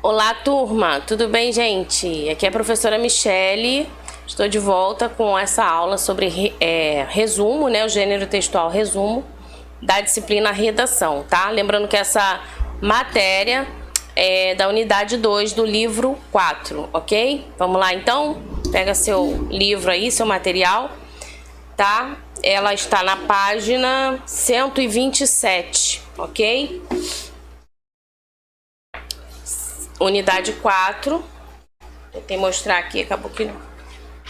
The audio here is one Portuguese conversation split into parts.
Olá, turma! Tudo bem, gente? Aqui é a professora Michele. Estou de volta com essa aula sobre resumo, né? O gênero textual resumo da disciplina redação, tá? Lembrando que essa matéria é da unidade 2 do livro 4, ok? Vamos lá, então? Pega seu livro aí, seu material, tá? Ela está na página 127, ok? Unidade 4, tentei mostrar aqui, acabou que não,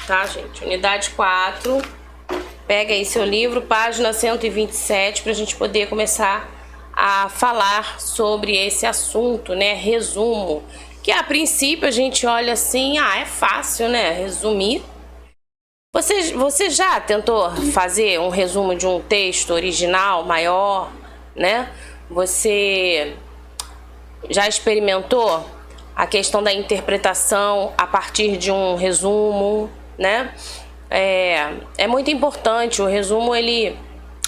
tá, gente? Unidade 4, pega aí seu livro, página 127, pra gente poder começar a falar sobre esse assunto, né? Resumo, que a princípio a gente olha assim, é fácil, né? Resumir. Você já tentou fazer um resumo de um texto original maior, né? Você já experimentou a questão da interpretação a partir de um resumo, né? É muito importante. O resumo, ele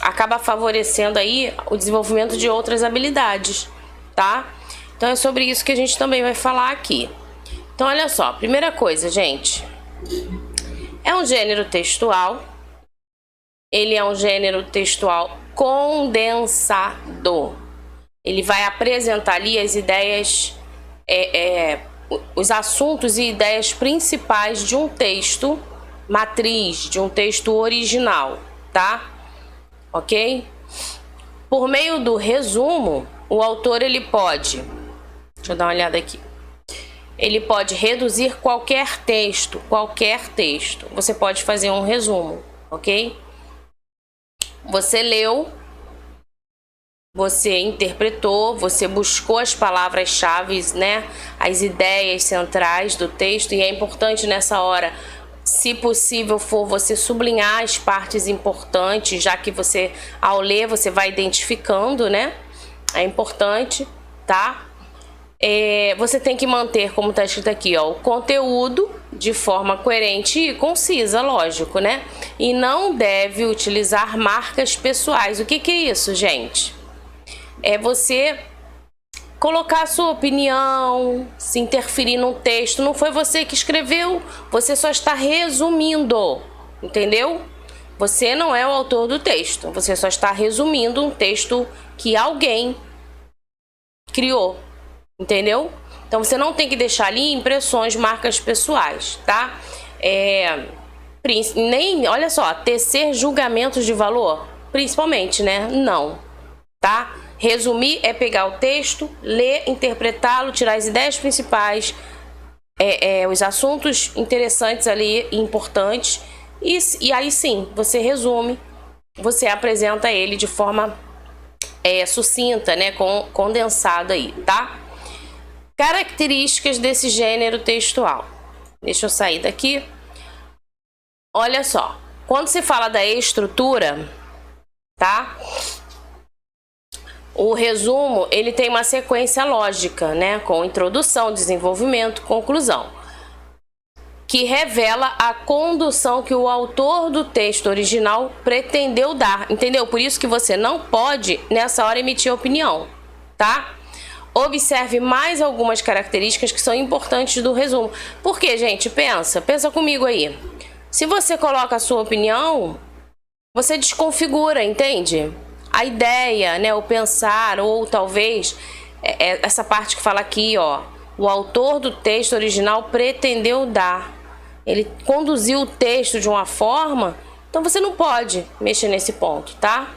acaba favorecendo aí o desenvolvimento de outras habilidades, tá? Então é sobre isso que a gente também vai falar aqui. Então olha só, primeira coisa, gente, é um gênero textual. Ele é um gênero textual condensado. Ele vai apresentar ali as ideias, os assuntos e ideias principais de um texto matriz, de um texto original, tá? Ok? Por meio do resumo, o autor ele pode, deixa eu dar uma olhada aqui, ele pode reduzir qualquer texto. Você pode fazer um resumo, ok? Você leu, você interpretou, você buscou as palavras-chave, né? As ideias centrais do texto, e é importante nessa hora, se possível for, você sublinhar as partes importantes, já que você, ao ler, você vai identificando, né? É importante, tá? Você tem que manter, como está escrito aqui, ó, o conteúdo de forma coerente e concisa, lógico, né? E não deve utilizar marcas pessoais. O que é isso, gente? É você colocar a sua opinião, se interferir num texto. Não foi você que escreveu, você só está resumindo, entendeu? Você não é o autor do texto, você só está resumindo um texto que alguém criou, entendeu? Então você não tem que deixar ali impressões, marcas pessoais, tá? Nem, olha só, tecer julgamentos de valor, principalmente, né? Não, tá? Resumir é pegar o texto, ler, interpretá-lo, tirar as ideias principais, os assuntos interessantes ali, importantes, e aí sim, você resume, você apresenta ele de forma sucinta, né, condensado aí, tá? Características desse gênero textual. Deixa eu sair daqui. Olha só, quando se fala da estrutura, tá? O resumo, ele tem uma sequência lógica, né, com introdução, desenvolvimento, conclusão, que revela a condução que o autor do texto original pretendeu dar, entendeu? Por isso que você não pode, nessa hora, emitir opinião, tá? Observe mais algumas características que são importantes do resumo. Porque, gente, pensa comigo aí. Se você coloca a sua opinião, você desconfigura, entende? A ideia, né, o pensar, ou talvez essa parte que fala aqui, ó, o autor do texto original pretendeu dar. Ele conduziu o texto de uma forma, então você não pode mexer nesse ponto, tá?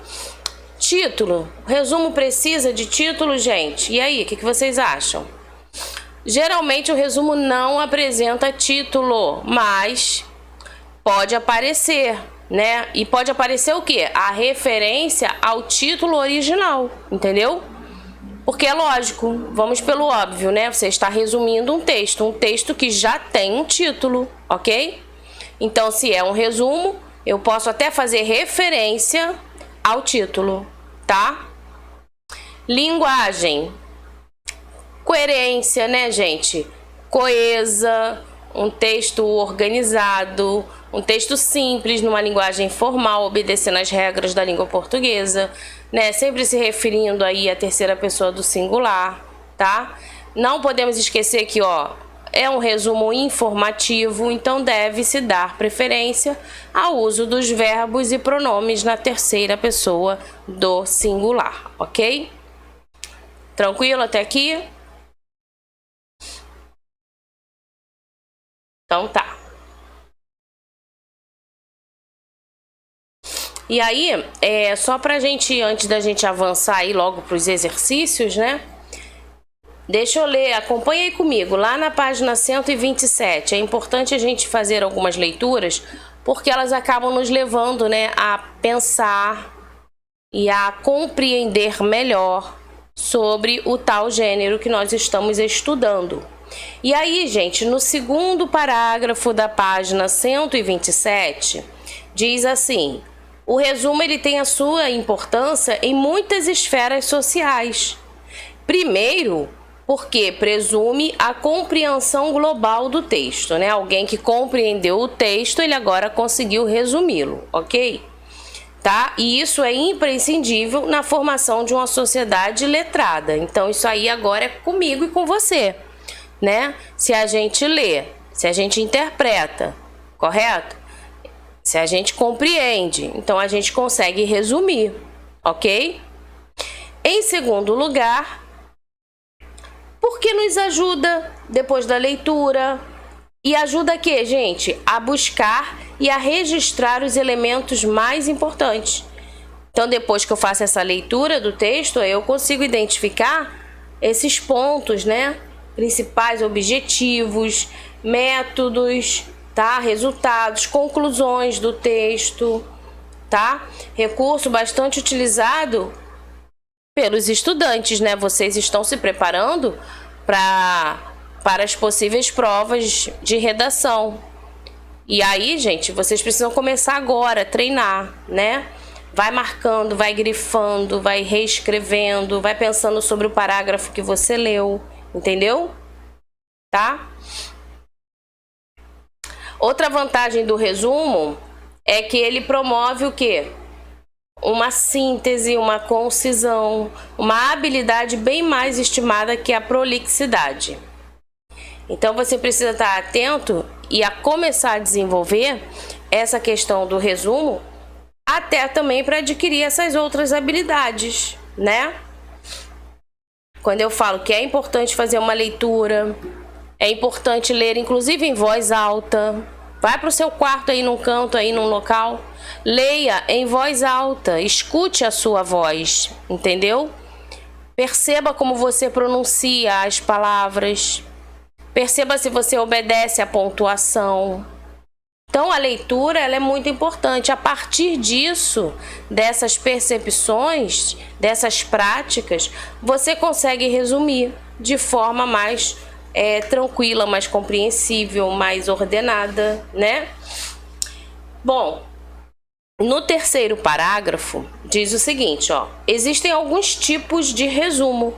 Título. O resumo precisa de título, gente. E aí, o que vocês acham? Geralmente o resumo não apresenta título, mas pode aparecer, né? E pode aparecer o quê? A referência ao título original, entendeu? Porque é lógico, vamos pelo óbvio, né? Você está resumindo um texto que já tem um título, ok? Então, se é um resumo, eu posso até fazer referência ao título, tá? Linguagem. Coerência, né, gente? Coesa, um texto organizado, um texto simples, numa linguagem formal, obedecendo às regras da língua portuguesa, né? Sempre se referindo aí à terceira pessoa do singular, tá? Não podemos esquecer que, ó, é um resumo informativo, então deve-se dar preferência ao uso dos verbos e pronomes na terceira pessoa do singular, ok? Tranquilo até aqui? Então tá. E aí, só pra gente, antes da gente avançar aí logo pros exercícios, né? Deixa eu ler, acompanha aí comigo, lá na página 127. É importante a gente fazer algumas leituras, porque elas acabam nos levando, né, a pensar e a compreender melhor sobre o tal gênero que nós estamos estudando. E aí, gente, no segundo parágrafo da página 127, diz assim: o resumo ele tem a sua importância em muitas esferas sociais. Primeiro, porque presume a compreensão global do texto, né? Alguém que compreendeu o texto, ele agora conseguiu resumi-lo, ok? Tá? E isso é imprescindível na formação de uma sociedade letrada. Então, isso aí agora é comigo e com você, né? Se a gente lê, se a gente interpreta, correto? Se a gente compreende, então a gente consegue resumir, ok? Em segundo lugar, porque nos ajuda depois da leitura. E ajuda aqui, gente, a buscar e a registrar os elementos mais importantes. Então, depois que eu faço essa leitura do texto, eu consigo identificar esses pontos, né? Principais objetivos, métodos, tá? Resultados, conclusões do texto, tá? Recurso bastante utilizado pelos estudantes, né? Vocês estão se preparando para as possíveis provas de redação. E aí, gente, vocês precisam começar agora a treinar, né? Vai marcando, vai grifando, vai reescrevendo, vai pensando sobre o parágrafo que você leu, entendeu? Tá? Outra vantagem do resumo é que ele promove o quê? Uma síntese, uma concisão, uma habilidade bem mais estimada que a prolixidade. Então você precisa estar atento e a começar a desenvolver essa questão do resumo, até também para adquirir essas outras habilidades, né? Quando eu falo que é importante fazer uma leitura, é importante ler inclusive em voz alta. Vai para o seu quarto aí num canto, aí num local, leia em voz alta, escute a sua voz, entendeu? Perceba como você pronuncia as palavras. Perceba se você obedece à pontuação. Então, a leitura ela é muito importante. A partir disso, dessas percepções, dessas práticas, você consegue resumir de forma mais tranquila, mais compreensível, mais ordenada, né? Bom, no terceiro parágrafo, diz o seguinte, ó. Existem alguns tipos de resumo.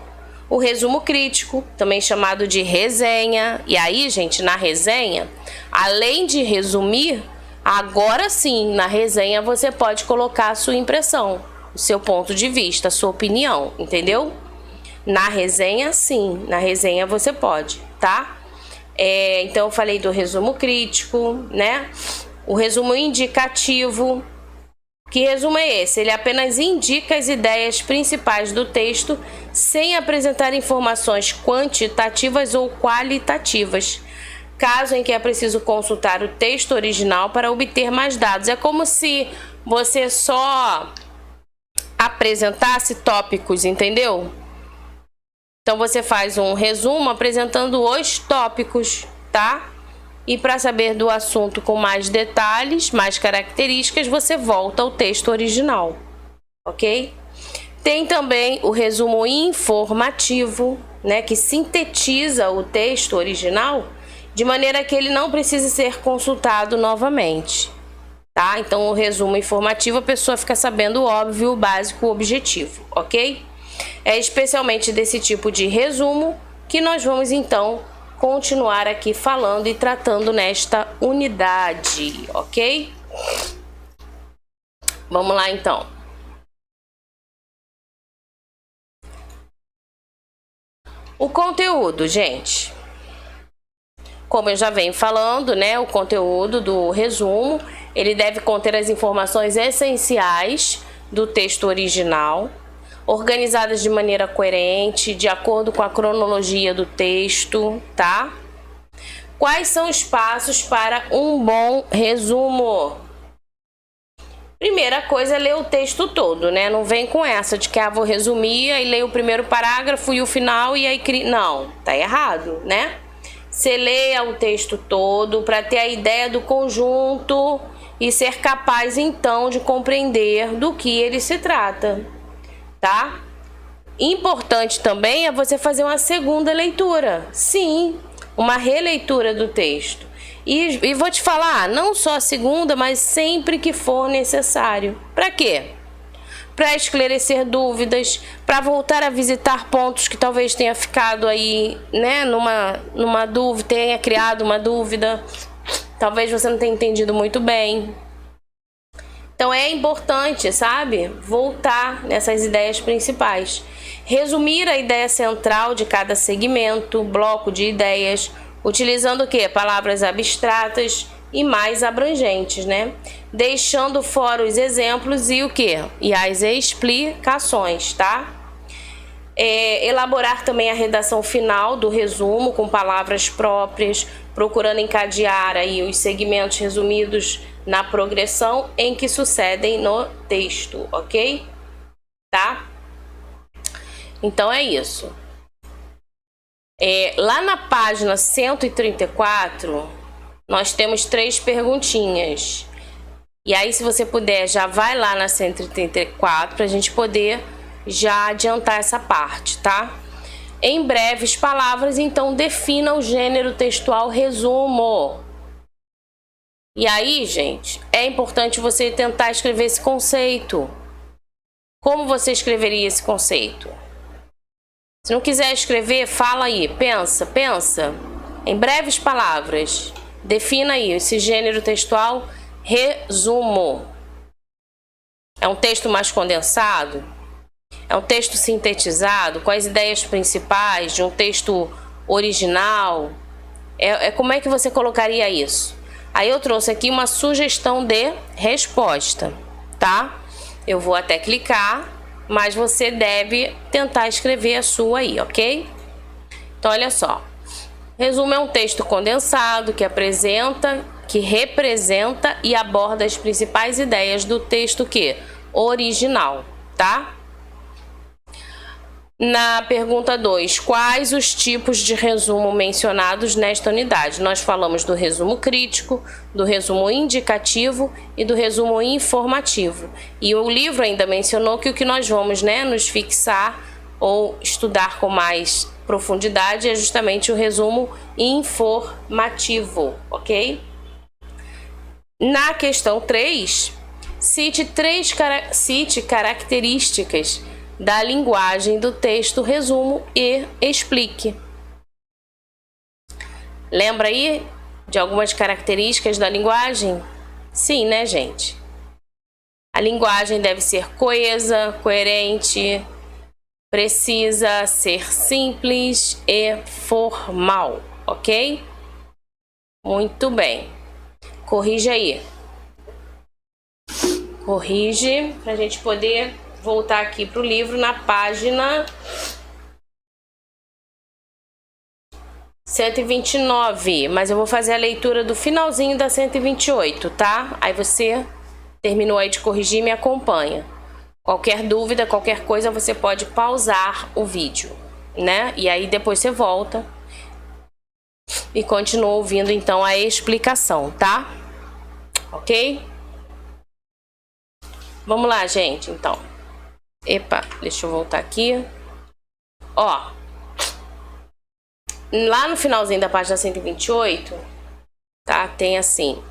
O resumo crítico, também chamado de resenha. E aí, gente, na resenha, além de resumir, agora sim, na resenha você pode colocar a sua impressão, o seu ponto de vista, a sua opinião, entendeu? Na resenha, sim, na resenha você pode, tá? Então eu falei do resumo crítico, né? O resumo indicativo. Que resumo é esse? Ele apenas indica as ideias principais do texto sem apresentar informações quantitativas ou qualitativas, caso em que é preciso consultar o texto original para obter mais dados. É como se você só apresentasse tópicos, entendeu? Então você faz um resumo apresentando os tópicos, tá? E para saber do assunto com mais detalhes, mais características, você volta ao texto original, ok? Tem também o resumo informativo, né, que sintetiza o texto original de maneira que ele não precise ser consultado novamente, tá? Então, o resumo informativo, a pessoa fica sabendo o óbvio, o básico, o objetivo, ok? É especialmente desse tipo de resumo que nós vamos, então, continuar aqui falando e tratando nesta unidade, ok? Vamos lá, então. O conteúdo, gente. Como eu já venho falando, né, o conteúdo do resumo, ele deve conter as informações essenciais do texto original, organizadas de maneira coerente, de acordo com a cronologia do texto, tá? Quais são os passos para um bom resumo? Primeira coisa é ler o texto todo, né? Não vem com essa de que vou resumir, aí leio o primeiro parágrafo e o final e aí... Não, tá errado, né? Você leia o texto todo para ter a ideia do conjunto e ser capaz, então, de compreender do que ele se trata, tá? Importante também é você fazer uma segunda leitura. Sim, uma releitura do texto. E vou te falar, não só a segunda, mas sempre que for necessário. Para quê? Para esclarecer dúvidas, para voltar a visitar pontos que talvez tenha ficado aí, né, numa dúvida, tenha criado uma dúvida. Talvez você não tenha entendido muito bem. Então é importante, sabe, voltar nessas ideias principais. Resumir a ideia central de cada segmento, bloco de ideias, utilizando o quê? Palavras abstratas e mais abrangentes, né? Deixando fora os exemplos e o quê? E as explicações, tá? Elaborar também a redação final do resumo com palavras próprias, procurando encadear aí os segmentos resumidos na progressão em que sucedem no texto, ok? Tá? Então é isso. Lá na página 134, nós temos 3 perguntinhas. E aí, se você puder, já vai lá na 134 para a gente poder já adiantar essa parte, tá? Em breves palavras, então, defina o gênero textual resumo. E aí, gente, é importante você tentar escrever esse conceito. Como você escreveria esse conceito? Se não quiser escrever, fala aí, pensa. Em breves palavras, defina aí esse gênero textual resumo. É um texto mais condensado? É um texto sintetizado com as ideias principais de um texto original? Como é que você colocaria isso? Aí eu trouxe aqui uma sugestão de resposta, tá? Eu vou até clicar, mas você deve tentar escrever a sua aí, ok? Então, olha só. Resumo é um texto condensado que representa e aborda as principais ideias do texto original, tá? Na pergunta 2, quais os tipos de resumo mencionados nesta unidade? Nós falamos do resumo crítico, do resumo indicativo e do resumo informativo. E o livro ainda mencionou que o que nós vamos, né, nos fixar ou estudar com mais profundidade é justamente o resumo informativo, ok? Na questão 3, cite características da linguagem do texto resumo e explique. Lembra aí de algumas características da linguagem? Sim, né, gente? A linguagem deve ser coesa, coerente, precisa ser simples e formal, ok? Muito bem. Corrige aí. Corrige para a gente poder voltar aqui para o livro na página 129, mas eu vou fazer a leitura do finalzinho da 128, tá? Aí você terminou aí de corrigir e me acompanha. Qualquer dúvida, qualquer coisa, você pode pausar o vídeo, né? E aí depois você volta e continua ouvindo então a explicação, tá? Ok? Vamos lá, gente, então. Epa, deixa eu voltar aqui. Ó, lá no finalzinho da página 128, tá? Tem assim.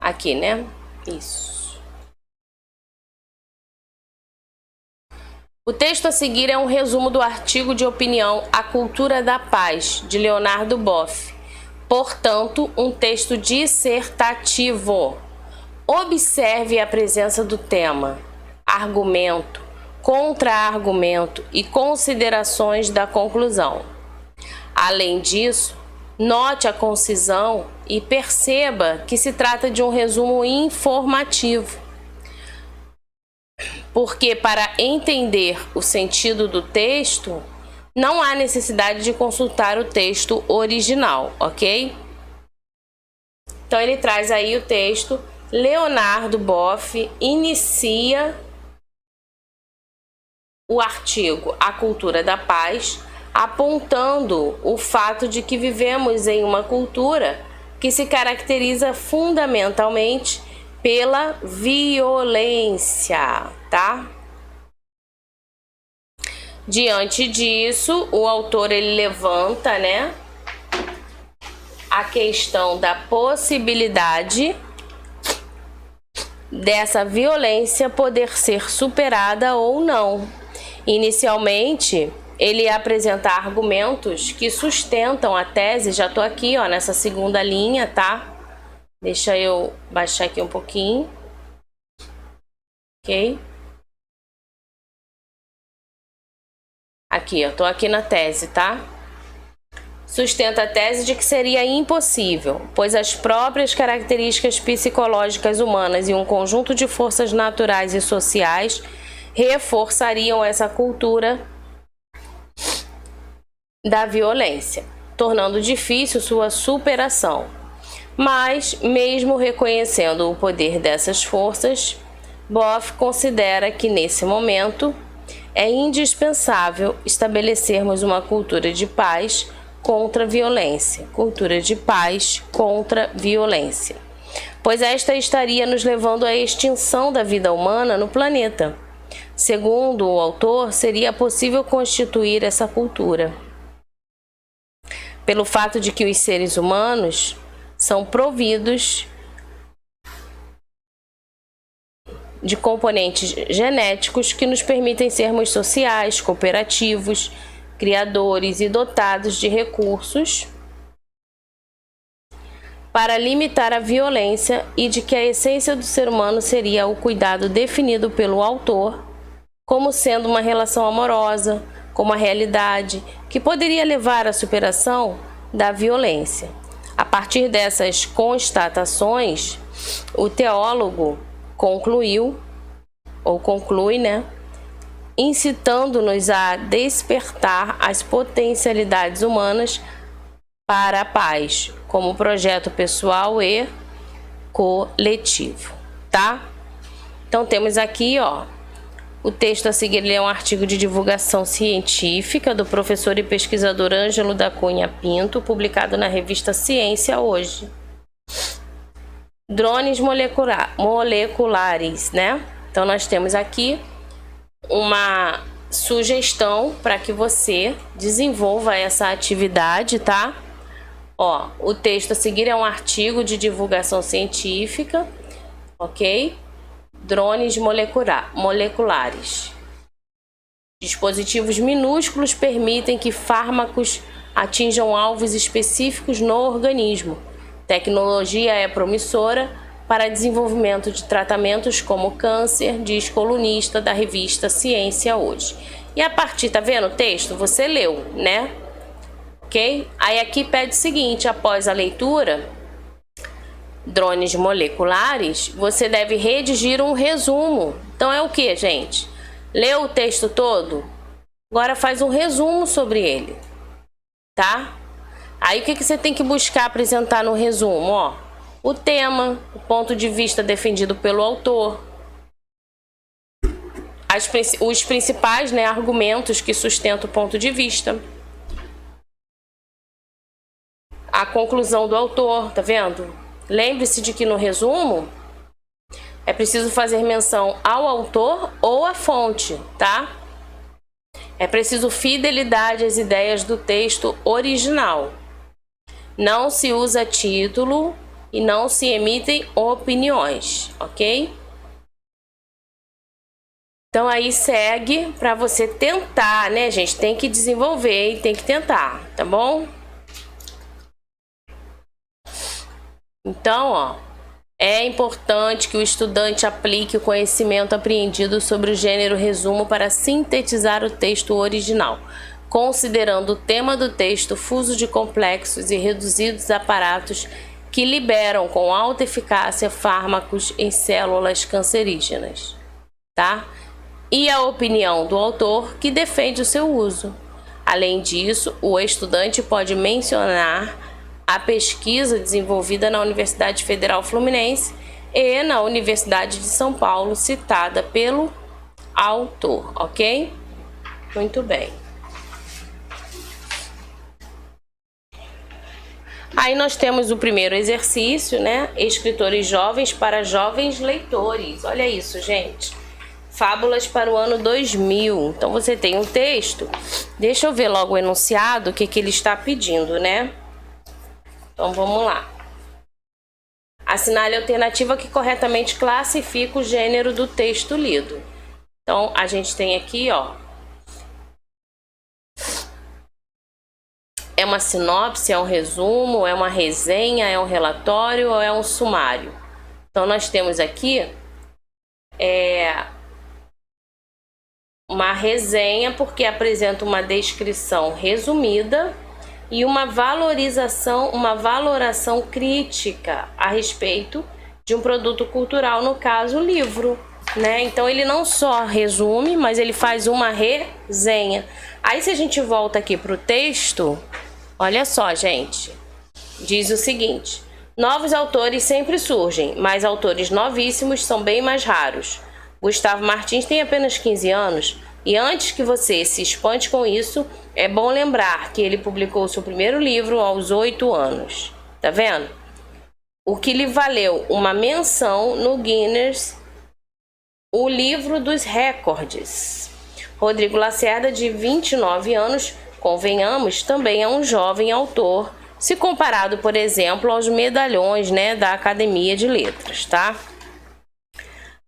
Aqui, né? Isso. O texto a seguir é um resumo do artigo de opinião A Cultura da Paz, de Leonardo Boff. Portanto, um texto dissertativo. Observe a presença do tema, argumento, contra-argumento e considerações da conclusão. Além disso, note a concisão e perceba que se trata de um resumo informativo, porque para entender o sentido do texto, não há necessidade de consultar o texto original, ok? Então ele traz aí o texto. Leonardo Boff inicia o artigo A Cultura da Paz, apontando o fato de que vivemos em uma cultura que se caracteriza fundamentalmente pela violência, tá? Diante disso, o autor ele levanta, né, a questão da possibilidade dessa violência poder ser superada ou não. Inicialmente, ele apresenta argumentos que sustentam a tese. Já tô aqui, ó, nessa segunda linha, tá? Deixa eu baixar aqui um pouquinho. Ok? Aqui, ó, tô aqui na tese, tá? Sustenta a tese de que seria impossível, pois as próprias características psicológicas humanas e um conjunto de forças naturais e sociais reforçariam essa cultura da violência, tornando difícil sua superação. Mas, mesmo reconhecendo o poder dessas forças, Boff considera que, nesse momento, é indispensável estabelecermos uma cultura de paz contra a violência. Cultura de paz contra a violência. Pois esta estaria nos levando à extinção da vida humana no planeta. Segundo o autor, seria possível constituir essa cultura pelo fato de que os seres humanos são providos de componentes genéticos que nos permitem sermos sociais, cooperativos, criadores e dotados de recursos para limitar a violência, e de que a essência do ser humano seria o cuidado definido pelo autor como sendo uma relação amorosa com uma realidade que poderia levar à superação da violência. A partir dessas constatações, o teólogo conclui, né, incitando-nos a despertar as potencialidades humanas para a paz, como projeto pessoal e coletivo, tá? Então temos aqui, ó, o texto a seguir é um artigo de divulgação científica do professor e pesquisador Ângelo da Cunha Pinto, publicado na revista Ciência Hoje. Drones moleculares, né? Então nós temos aqui uma sugestão para que você desenvolva essa atividade, tá? Ó, o texto a seguir é um artigo de divulgação científica, ok? Drones moleculares. Dispositivos minúsculos permitem que fármacos atinjam alvos específicos no organismo. Tecnologia é promissora para desenvolvimento de tratamentos como câncer, diz colunista da revista Ciência Hoje. E a partir, tá vendo o texto? Você leu, né? Ok? Aí aqui pede o seguinte: após a leitura, drones moleculares, você deve redigir um resumo. Então é o que, gente? Leu o texto todo? Agora faz um resumo sobre ele, tá? Aí o que você tem que buscar apresentar no resumo? Ó, o tema, o ponto de vista defendido pelo autor, os principais, né, argumentos que sustentam o ponto de vista, a conclusão do autor, tá vendo? Lembre-se de que no resumo é preciso fazer menção ao autor ou à fonte, tá? É preciso fidelidade às ideias do texto original. Não se usa título e não se emitem opiniões, ok? Então aí segue para você tentar, né, gente? Tem que desenvolver e tem que tentar, tá bom? Então, ó, É importante que o estudante aplique o conhecimento apreendido sobre o gênero resumo para sintetizar o texto original, considerando o tema do texto fuso de complexos e reduzidos aparatos que liberam com alta eficácia fármacos em células cancerígenas, tá? E a opinião do autor que defende o seu uso. Além disso, o estudante pode mencionar a pesquisa desenvolvida na Universidade Federal Fluminense e na Universidade de São Paulo, citada pelo autor, ok? Muito bem. Aí nós temos o primeiro exercício, né? Escritores jovens para jovens leitores. Olha isso, gente. Fábulas para o ano 2000. Então você tem um texto. Deixa eu ver logo o enunciado, o que ele está pedindo, né? Então vamos lá. Assinale a alternativa que corretamente classifica o gênero do texto lido. Então a gente tem aqui, ó. É uma sinopse, é um resumo, é uma resenha, é um relatório ou é um sumário? Então nós temos aqui uma resenha porque apresenta uma descrição resumida e uma valoração crítica a respeito de um produto cultural, no caso, o livro, né? Então ele não só resume, mas ele faz uma resenha. Aí se a gente volta aqui para o texto, olha só, gente, diz o seguinte: novos autores sempre surgem, mas autores novíssimos são bem mais raros. Gustavo Martins tem apenas 15 anos e antes que você se espante com isso, é bom lembrar que ele publicou seu primeiro livro aos 8 anos. Tá vendo? O que lhe valeu uma menção no Guinness, o livro dos recordes. Rodrigo Lacerda, de 29 anos, convenhamos, também é um jovem autor, se comparado, por exemplo, aos medalhões, né, da Academia de Letras, tá?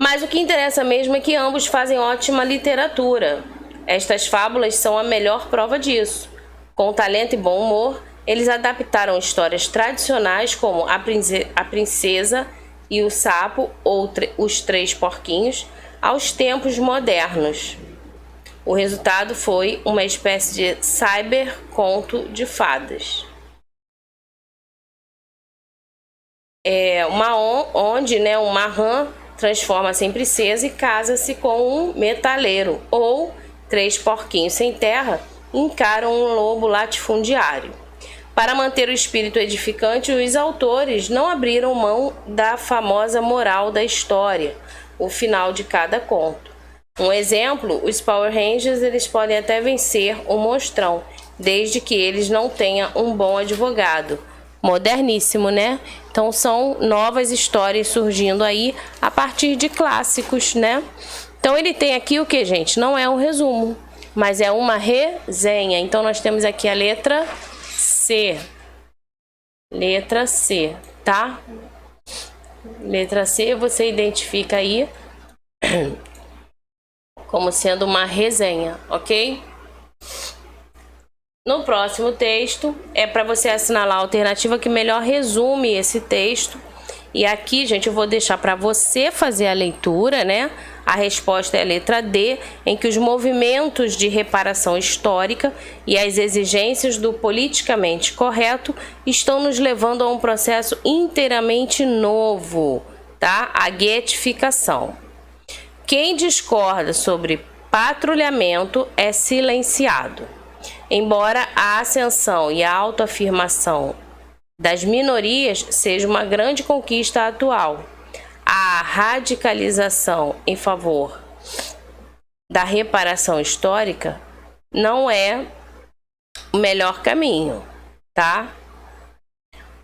Mas o que interessa mesmo é que ambos fazem ótima literatura. Estas fábulas são a melhor prova disso. Com talento e bom humor, eles adaptaram histórias tradicionais como A Princesa e o Sapo ou Os Três Porquinhos aos tempos modernos. O resultado foi uma espécie de cyberconto de fadas. Onde, né, uma rã transforma-se em princesa e casa-se com um metaleiro, ou três porquinhos sem terra encaram um lobo latifundiário. Para manter o espírito edificante, os autores não abriram mão da famosa moral da história, o final de cada conto. Um exemplo, os Power Rangers, eles podem até vencer o monstrão, desde que eles não tenham um bom advogado. Moderníssimo, né? Então são novas histórias surgindo aí a partir de clássicos, né? Então ele tem aqui o que, gente? Não é um resumo, mas é uma resenha. Então nós temos aqui a letra C. Letra C, tá? Letra C você identifica aí como sendo uma resenha, ok? No próximo texto, é para você assinalar a alternativa que melhor resume esse texto. E aqui, gente, eu vou deixar para você fazer a leitura, né? A resposta é a letra D, em que os movimentos de reparação histórica e as exigências do politicamente correto estão nos levando a um processo inteiramente novo, tá? A guetificação. Quem discorda sobre patrulhamento é silenciado. Embora a ascensão e a autoafirmação das minorias seja uma grande conquista atual, a radicalização em favor da reparação histórica não é o melhor caminho, tá?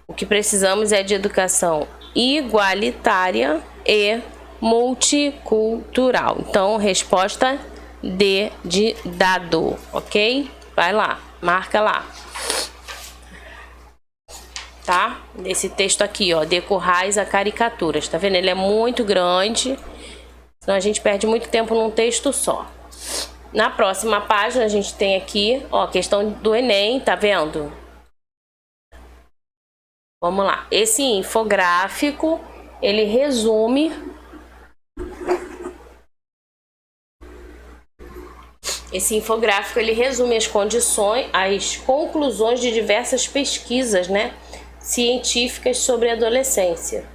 O que precisamos é de educação igualitária e multicultural. Então, resposta D de dado, ok? Vai lá, marca lá. Tá? Desse texto aqui, ó, De Currais a Caricaturas. Tá vendo? Ele é muito grande, senão a gente perde muito tempo num texto só. Na próxima página a gente tem aqui, ó, a questão do Enem, tá vendo? Vamos lá. Esse infográfico ele resume esse infográfico, ele resume as conclusões de diversas pesquisas, né, científicas sobre a adolescência.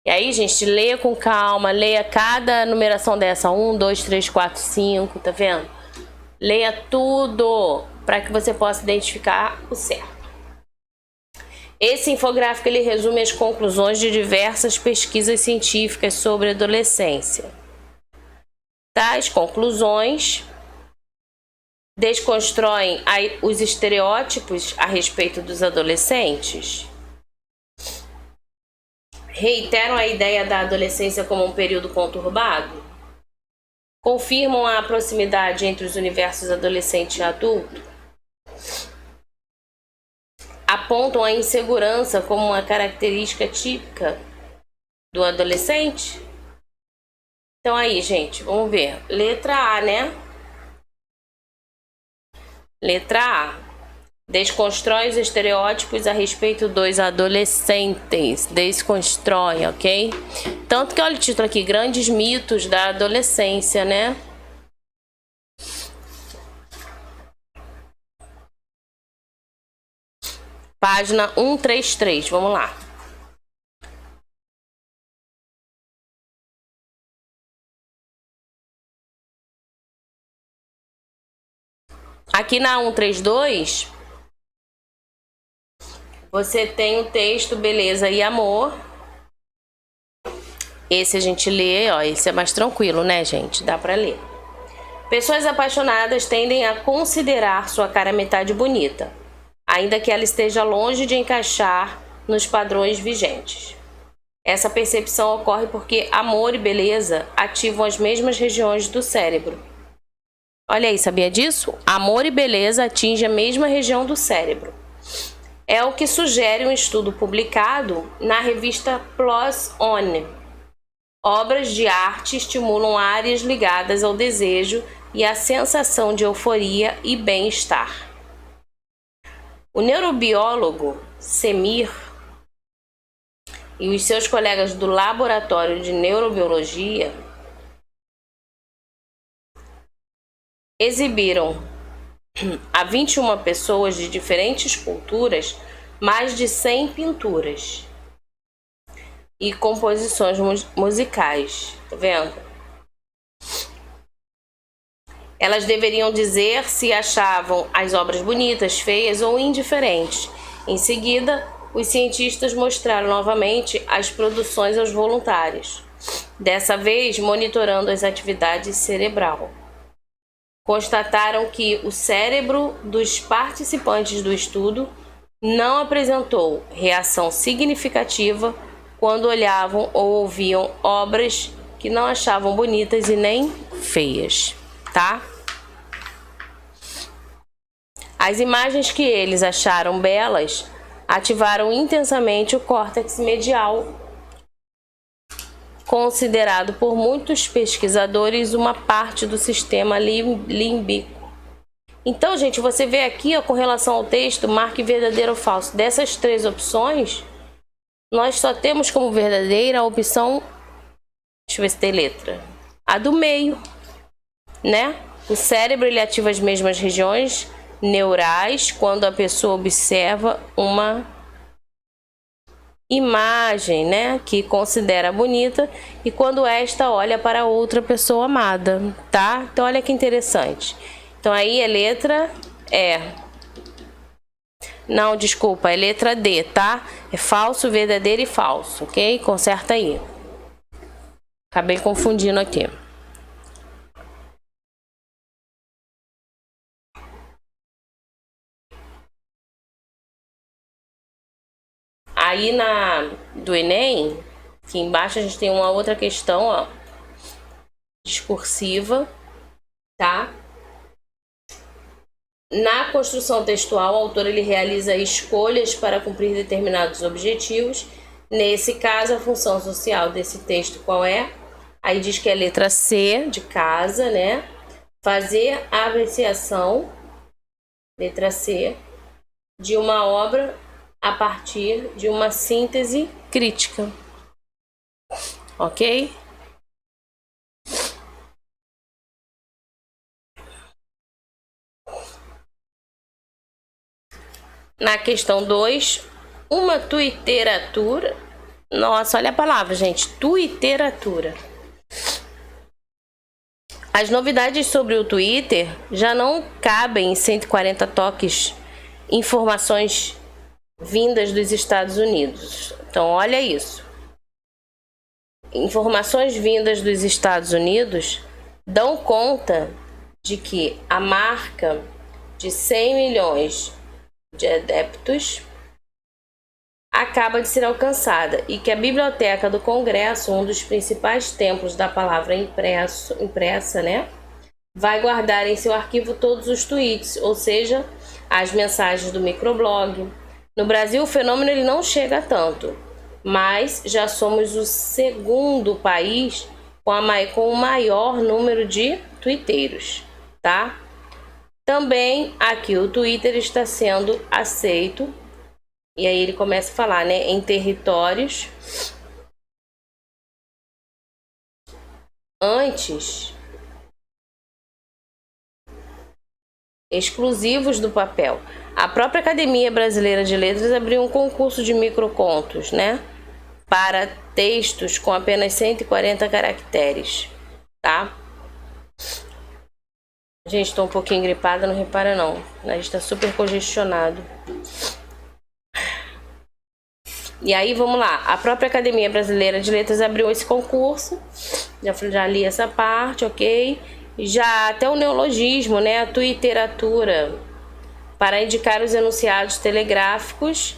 E aí, gente, leia com calma, leia cada numeração dessa, 1, 2, 3, 4, 5, tá vendo? Leia tudo para que você possa identificar o certo. Esse infográfico, ele resume as conclusões de diversas pesquisas científicas sobre a adolescência. Tais conclusões desconstroem os estereótipos a respeito dos adolescentes, reiteram a ideia da adolescência como um período conturbado, confirmam a proximidade entre os universos adolescente e adulto, apontam a insegurança como uma característica típica do adolescente. Então aí, gente, vamos ver. Letra A, né? Letra A. Desconstrói os estereótipos a respeito dos adolescentes. Desconstrói, ok? Tanto que olha o título aqui, Grandes Mitos da Adolescência, né? Página 133, vamos lá. Aqui na 132, você tem o texto Beleza e Amor. Esse a gente lê, ó, esse é mais tranquilo, né, gente? Dá pra ler. Pessoas apaixonadas tendem a considerar sua cara metade bonita, ainda que ela esteja longe de encaixar nos padrões vigentes. Essa percepção ocorre porque amor e beleza ativam as mesmas regiões do cérebro. Olha aí, sabia disso? Amor e beleza atingem a mesma região do cérebro. É o que sugere um estudo publicado na revista PLOS ONE. Obras de arte estimulam áreas ligadas ao desejo e à sensação de euforia e bem-estar. O neurobiólogo Semir e os seus colegas do Laboratório de Neurobiologia exibiram a 21 pessoas de diferentes culturas mais de 100 pinturas e composições musicais, tá vendo? Elas deveriam dizer se achavam as obras bonitas, feias ou indiferentes. Em seguida, os cientistas mostraram novamente as produções aos voluntários, dessa vez monitorando as atividades cerebral. Constataram que o cérebro dos participantes do estudo não apresentou reação significativa quando olhavam ou ouviam obras que não achavam bonitas e nem feias, tá? As imagens que eles acharam belas ativaram intensamente o córtex medial, considerado por muitos pesquisadores uma parte do sistema límbico. Então, gente, você vê aqui, ó, com relação ao texto, marque verdadeiro ou falso. Dessas três opções, nós só temos como verdadeira a opção, deixa eu ver se tem letra, a do meio, né? O cérebro, ele ativa as mesmas regiões neurais quando a pessoa observa uma imagem, né, que considera bonita e quando esta olha para outra pessoa amada, tá? Então olha que interessante. Então aí é letra não, desculpa, é letra D, tá? É falso, verdadeiro e falso, ok? Conserta aí. Acabei confundindo aqui. Aí do Enem, aqui embaixo a gente tem uma outra questão, ó, discursiva, tá? Na construção textual, o autor ele realiza escolhas para cumprir determinados objetivos. Nesse caso, a função social desse texto qual é? Aí diz que é a letra C, de casa, né? Fazer a apreciação, letra C, de uma obra a partir de uma síntese crítica. ok? Na questão 2, uma twitteratura. Nossa, olha a palavra, gente. Twitteratura. As novidades sobre o Twitter já não cabem em 140 toques informações vindas dos Estados Unidos. Então, olha isso. Informações vindas dos Estados Unidos dão conta de que a marca de 100 milhões de adeptos acaba de ser alcançada e que a Biblioteca do Congresso, um dos principais templos da palavra impressa, né, vai guardar em seu arquivo todos os tweets, ou seja, as mensagens do microblog. No Brasil, o fenômeno ele não chega a tanto, mas já somos o segundo país com o maior número de twitteiros, tá? Também aqui o Twitter está sendo aceito. E aí ele começa a falar, né, em territórios antes exclusivos do papel. A própria Academia Brasileira de Letras abriu um concurso de microcontos, né, para textos com apenas 140 caracteres, tá? Gente, estou um pouquinho gripada, não repara não. A gente está super congestionado. E aí, vamos lá. A própria Academia Brasileira de Letras abriu esse concurso. Já li essa parte, ok? Já até o neologismo, né? A twitteratura, para indicar os enunciados telegráficos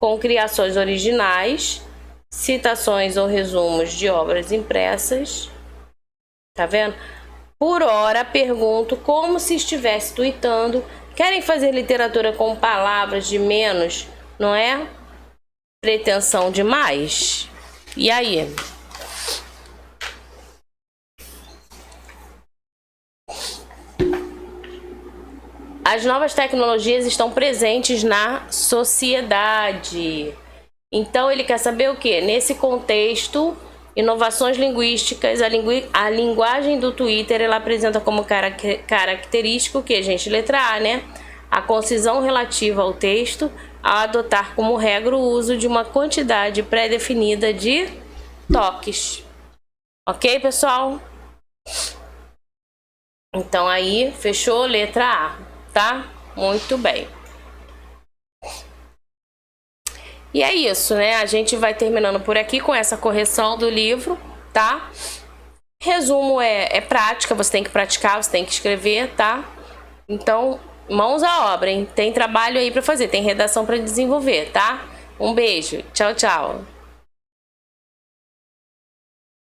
com criações originais, citações ou resumos de obras impressas. Tá vendo? Por hora, pergunto como se estivesse tweetando. Querem fazer literatura com palavras de menos, não é? Pretensão demais? E aí? As novas tecnologias estão presentes na sociedade. Então ele quer saber o quê? Nesse contexto, inovações linguísticas, a linguagem do Twitter, ela apresenta como característico o quê, gente? Letra A, né? A concisão relativa ao texto, ao adotar como regra o uso de uma quantidade pré-definida de toques. Ok, pessoal? Então aí, fechou? Letra A, tá? Muito bem. E é isso, né? A gente vai terminando por aqui com essa correção do livro, tá? Resumo é prática, você tem que praticar, você tem que escrever, tá? Então, mãos à obra, hein? Tem trabalho aí pra fazer, tem redação pra desenvolver, tá? Um beijo, tchau, tchau.